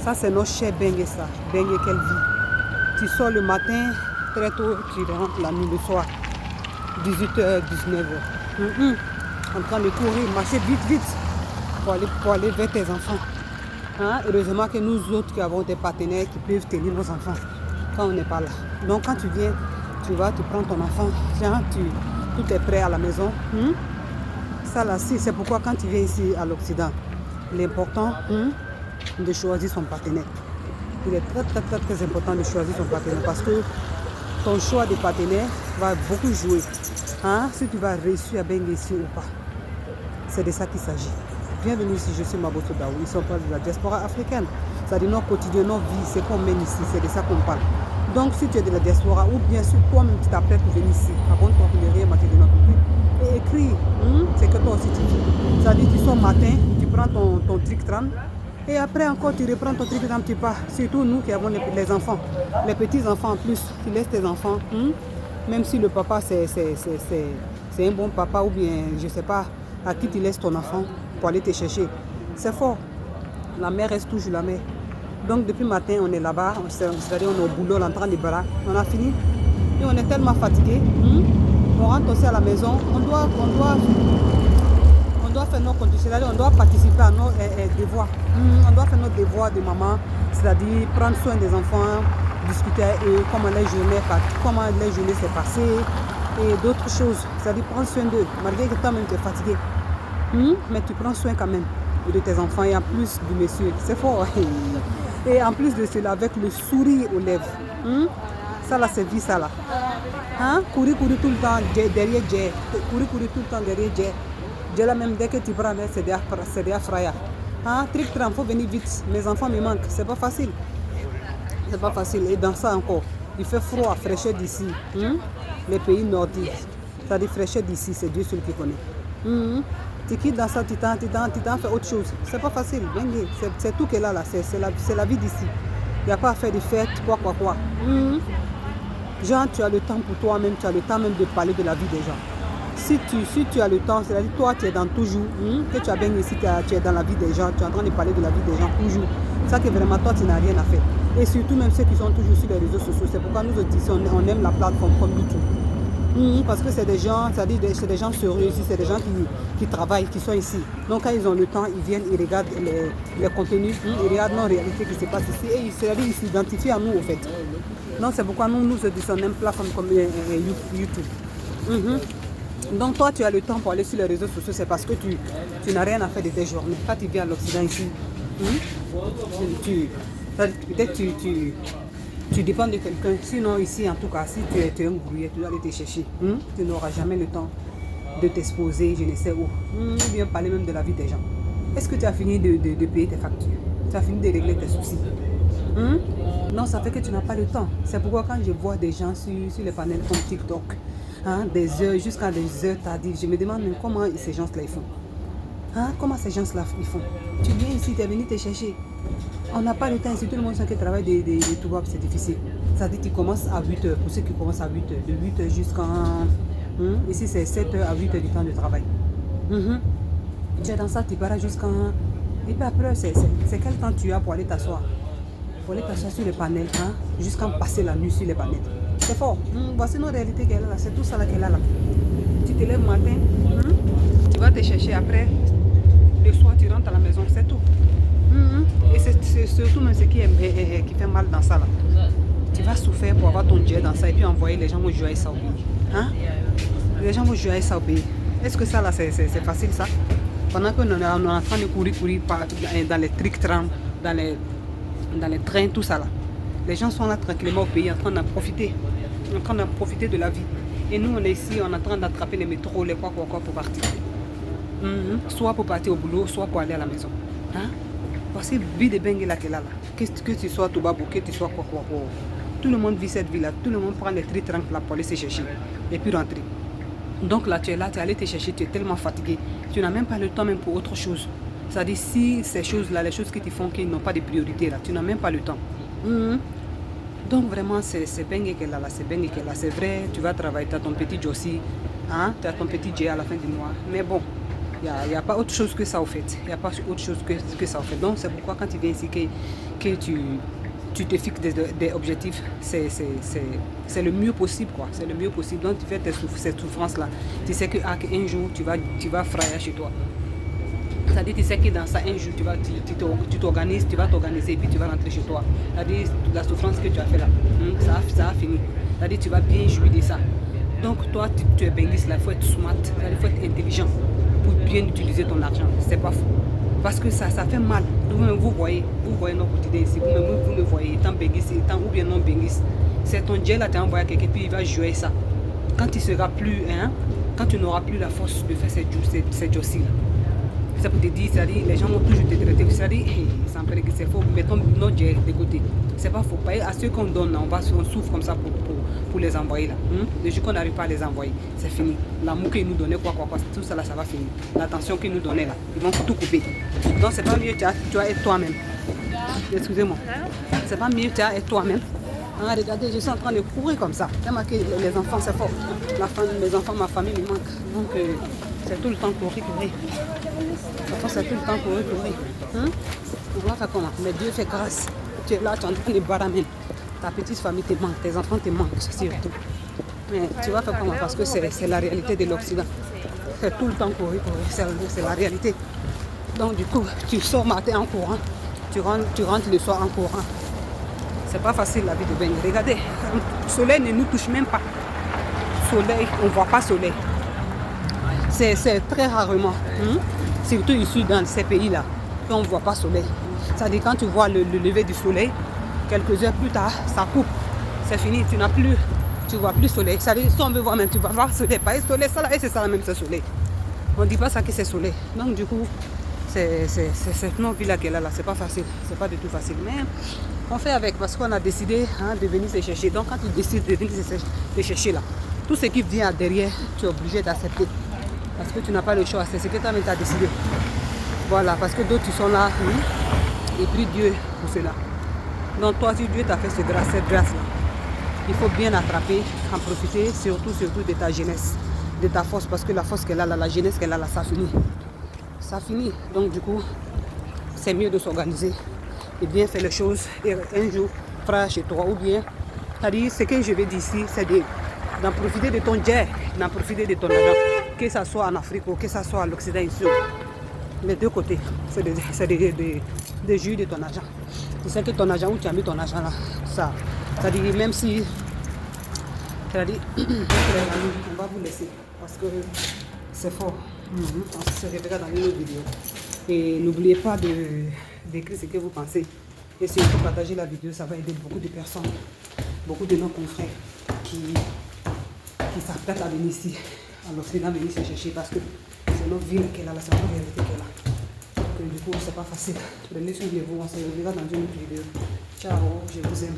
Ça, c'est notre cher Bengue, ça. Bengue qu'elle vit. Tu sors le matin, très tôt, tu rentres la nuit, le soir. 18h, 19h. En train de courir, marcher vite, vite. Pour aller vers tes enfants. Hein? Heureusement que nous autres qui avons des partenaires qui peuvent tenir nos enfants quand on n'est pas là. Donc quand tu viens, tu vas, tu prends ton enfant, tiens, tout est prêt à la maison. Ça là, c'est pourquoi quand tu viens ici à l'Occident, l'important de choisir son partenaire. Il est très très très très important de choisir son partenaire parce que ton choix de partenaire va beaucoup jouer. Hein? Si tu vas réussir à baigner ici ou pas. C'est de ça qu'il s'agit. Bienvenue ici, je suis Maboto Daou. Ils sont pas de la diaspora africaine. C'est-à-dire nos quotidiens, nos vies, c'est qu'on mène ici, c'est de ça qu'on parle. Donc si tu es de la diaspora ou bien sûr toi-même tu t'apprêtes pour venir ici, abonne-toi pour ne rien manquer de notre vie. Et écris, c'est que toi aussi tu vis. C'est-à-dire tu sors matin, tu prends ton trick-tram et après encore tu reprends ton trick-tram, tu pars. Surtout nous qui avons les enfants, les petits-enfants en plus, tu laisses tes enfants, même si le papa c'est un bon papa ou bien je ne sais pas à qui tu laisses ton enfant pour aller te chercher. C'est fort. La mère reste toujours la mère. Donc depuis le matin, on est là-bas, c'est-à-dire on est au boulot, on est en train de bras. On a fini et on est tellement fatigué. On rentre aussi à la maison. On doit faire nos conditions, c'est-à-dire on doit participer à nos devoirs. On doit faire nos devoirs de maman, c'est-à-dire prendre soin des enfants, discuter avec eux, comment les journées s'est passées et d'autres choses. C'est-à-dire prendre soin d'eux, malgré que toi-même tu es fatigué. Mais tu prends soin quand même de tes enfants et en plus du monsieur. C'est fort. Et en plus de cela, avec le sourire aux lèvres. Ça là, c'est vie, ça là. Courir tout le temps derrière Djé. Courir tout le temps derrière Djé. Djé là même, dès que tu prends, c'est des fraya. Trick-tram, il faut venir vite. Mes enfants me manquent. C'est pas facile. C'est pas facile. Et dans ça encore, il fait froid, fraîcheur d'ici. Les pays nordiques. C'est-à-dire fraîcheur d'ici, c'est Dieu seul qui connaît. Tu quittes dans ça, tu t'en fais autre chose. C'est pas facile, c'est tout qu'elle a là, c'est la vie d'ici. Il n'y a pas à faire de fêtes, quoi. Genre, tu as le temps pour toi-même, tu as le temps même de parler de la vie des gens. Si tu as le temps, c'est-à-dire toi, tu es dans toujours, que tu as bien ici, tu es dans la vie des gens, tu es en train de parler de la vie des gens toujours. C'est ça que vraiment, toi, tu n'as rien à faire. Et surtout, même ceux qui sont toujours sur les réseaux sociaux, c'est pourquoi nous ici, on aime la plateforme comme YouTube. Parce que c'est des gens, c'est-à-dire c'est des gens sérieux ici, c'est des gens qui travaillent, qui sont ici. Donc quand ils ont le temps, ils viennent, ils regardent les contenus, ils regardent nos réalités qui se passent ici et ils s'identifient à nous au fait. Donc c'est pourquoi nous on aime plateforme comme YouTube. Donc toi tu as le temps pour aller sur les réseaux sociaux, c'est parce que tu n'as rien à faire de tes journées. Quand tu viens à l'Occident ici, peut-être tu dépends de quelqu'un. Sinon ici en tout cas, si tu es un brouillé, tu dois aller te chercher. Tu n'auras jamais le temps de t'exposer, je ne sais où. Ou bien parler même de la vie des gens. Est-ce que tu as fini de payer tes factures? Tu as fini de régler tes soucis? Non, ça fait que tu n'as pas le temps. C'est pourquoi quand je vois des gens sur les panels comme TikTok, des heures jusqu'à des heures tardives, je me demande comment ces gens-là ils font. Comment ces gens-là ils font? Tu viens ici, tu es venu te chercher. On n'a pas le temps ici, tout le monde sait que le travail de Toubab c'est difficile. Ça dit que tu commences à 8h, pour ceux qui commencent à 8h, de 8h jusqu'à... ici c'est 7h à 8h du temps de travail. Tu es dans ça, tu pars jusqu'à... Et puis après, c'est quel temps tu as pour aller t'asseoir? Pour aller t'asseoir sur les panels, jusqu'à passer la nuit sur les panels. C'est fort. Voici nos réalités qu'elle a là, c'est tout ça là qu'elle a là. Tu te lèves le matin, tu vas te chercher après, le soir tu rentres à la maison, c'est tout. Et c'est surtout même ce qui fait mal dans ça là. Tu vas souffrir pour avoir ton jet dans ça et puis envoyer les gens au jouer ça au pays. Les gens vont jouer ça au pays. Est-ce que ça là c'est facile ça? Pendant qu'on est en train de courir dans les trick-trams, dans les trains, tout ça là. Les gens sont là tranquillement au pays en train d'en profiter. En train d'en profiter de la vie. Et nous on est ici, on est en train d'attraper les métros, les quoi pour partir. Soit pour partir au boulot, soit pour aller à la maison. Voici vie de Bengue là qu'elle a là. Que tu sois Toubab, que tu sois quoi. Tout le monde vit cette vie là. Tout le monde prend les trick-trams là pour aller se chercher. Et puis rentrer. Donc là tu es allé te chercher, tu es tellement fatigué. Tu n'as même pas le temps même pour autre chose. C'est-à-dire si ces choses là, les choses qui te font qu'ils n'ont pas de priorité là, tu n'as même pas le temps. Donc vraiment c'est Bengue qu'elle a là, c'est Bengue qu'elle a. C'est vrai, tu vas travailler, tu as ton petit Jossi, tu as ton petit J à la fin du mois. Mais bon, Il n'y a pas autre chose que ça, au fait. Il n'y a pas autre chose que ça, au fait. Donc, c'est pourquoi quand tu viens ici, que tu te fixes des objectifs, c'est le mieux possible, quoi. C'est le mieux possible. Donc, tu fais cette souffrance-là. Tu sais qu'un jour, tu vas frayer chez toi. C'est-à-dire, tu sais que dans ça, un jour, tu t'organises, tu vas t'organiser et puis tu vas rentrer chez toi. C'est-à-dire, la souffrance que tu as fait là, ça a fini. C'est-à-dire, tu vas bien jouir de ça. Donc, toi, tu es bénisse là, il faut être smart, il faut être intelligent pour bien utiliser ton argent. C'est pas faux. Parce que ça fait mal. Vous voyez nos quotidiens ici, vous me voyez, étant bénisse, ou bien non bénisse. C'est ton Dieu là, tu as envoyé quelqu'un, puis il va jouer ça. Quand il sera plus, quand tu n'auras plus la force de faire ces jours-ci là. C'est pour te dire, c'est-à-dire, les gens vont toujours te traiter, c'est-à-dire, ça me paraît que c'est faux, mettons notre Dieu de côté. C'est pas faux. À ceux qu'on donne, on souffre comme ça pour les envoyer là. Le jour qu'on n'arrive pas à les envoyer, c'est fini. L'amour qu'ils nous donnaient, tout ça là, ça va finir. L'attention qu'ils nous donnaient là, ils vont tout couper. Donc c'est pas mieux, tu vas être toi-même. Excusez-moi. C'est pas mieux, tu vas être toi-même. Regardez, je suis en train de courir comme ça. J'ai marqué les enfants, c'est fort. Mes enfants, ma famille me manque. Donc c'est tout le temps courir. C'est tout le temps courir. On va faire comment? Mais Dieu fait grâce. Tu es là, tu es en train de barrer. Ta petite famille te manque, tes enfants te manquent surtout. Mais tu vas faire comment? Parce que c'est la réalité de l'Occident. C'est tout le temps courir. C'est la réalité. Donc du coup, tu sors matin en courant. Tu rentres le soir en courant. C'est pas facile la vie de baigner. Regardez, le soleil ne nous touche même pas. Soleil, on ne voit pas soleil. C'est très rarement, surtout ici dans ces pays-là, qu'on ne voit pas soleil. C'est-à-dire quand tu vois le lever du soleil, quelques heures plus tard, ça coupe. C'est fini, tu ne vois plus soleil. C'est-à-dire si on veut voir même, tu vas voir soleil, pas soleil, ça là, et c'est ça la même, c'est soleil. On ne dit pas ça que c'est soleil. Donc du coup, c'est cette non-vie-là qu'elle a là, c'est pas facile, c'est pas du tout facile. Mais on fait avec parce qu'on a décidé de venir se chercher. Donc quand tu décides de venir se chercher là, tout ce qui vient derrière, tu es obligé d'accepter. Parce que tu n'as pas le choix, c'est ce que toi-même tu as décidé. Voilà, parce que d'autres sont là, et prie Dieu pour cela. Donc toi, si Dieu t'a fait cette grâce-là, il faut bien attraper, en profiter, surtout de ta jeunesse, de ta force, parce que la force qu'elle a là, la jeunesse qu'elle a là, ça finit. Ça finit. Donc du coup, c'est mieux de s'organiser et bien faire les choses et un jour faire chez toi. Ou bien, c'est-à-dire ce que je vais dire ici, c'est d'en profiter de ton Dieu, d'en profiter de ton argent, que ce soit en Afrique ou que ce soit à l'Occident ici. Les deux côtés, c'est de jouir de ton argent. Tu sais que ton argent, où tu as mis ton argent là, ça, c'est-à-dire même si, c'est-à-dire, on va vous laisser parce que c'est fort. On se reverra dans une autre vidéo. Et n'oubliez pas d'écrire ce que vous pensez. Et surtout partager la vidéo, ça va aider beaucoup de personnes, beaucoup de nos confrères qui s'apprêtent à venir ici, à l'Occident, venir se chercher parce que c'est notre ville qu'elle a, c'est notre réalité qu'elle a. Donc du coup, c'est pas facile. Prenez soin de vous, on se reverra dans une autre vidéo. Ciao, je vous aime.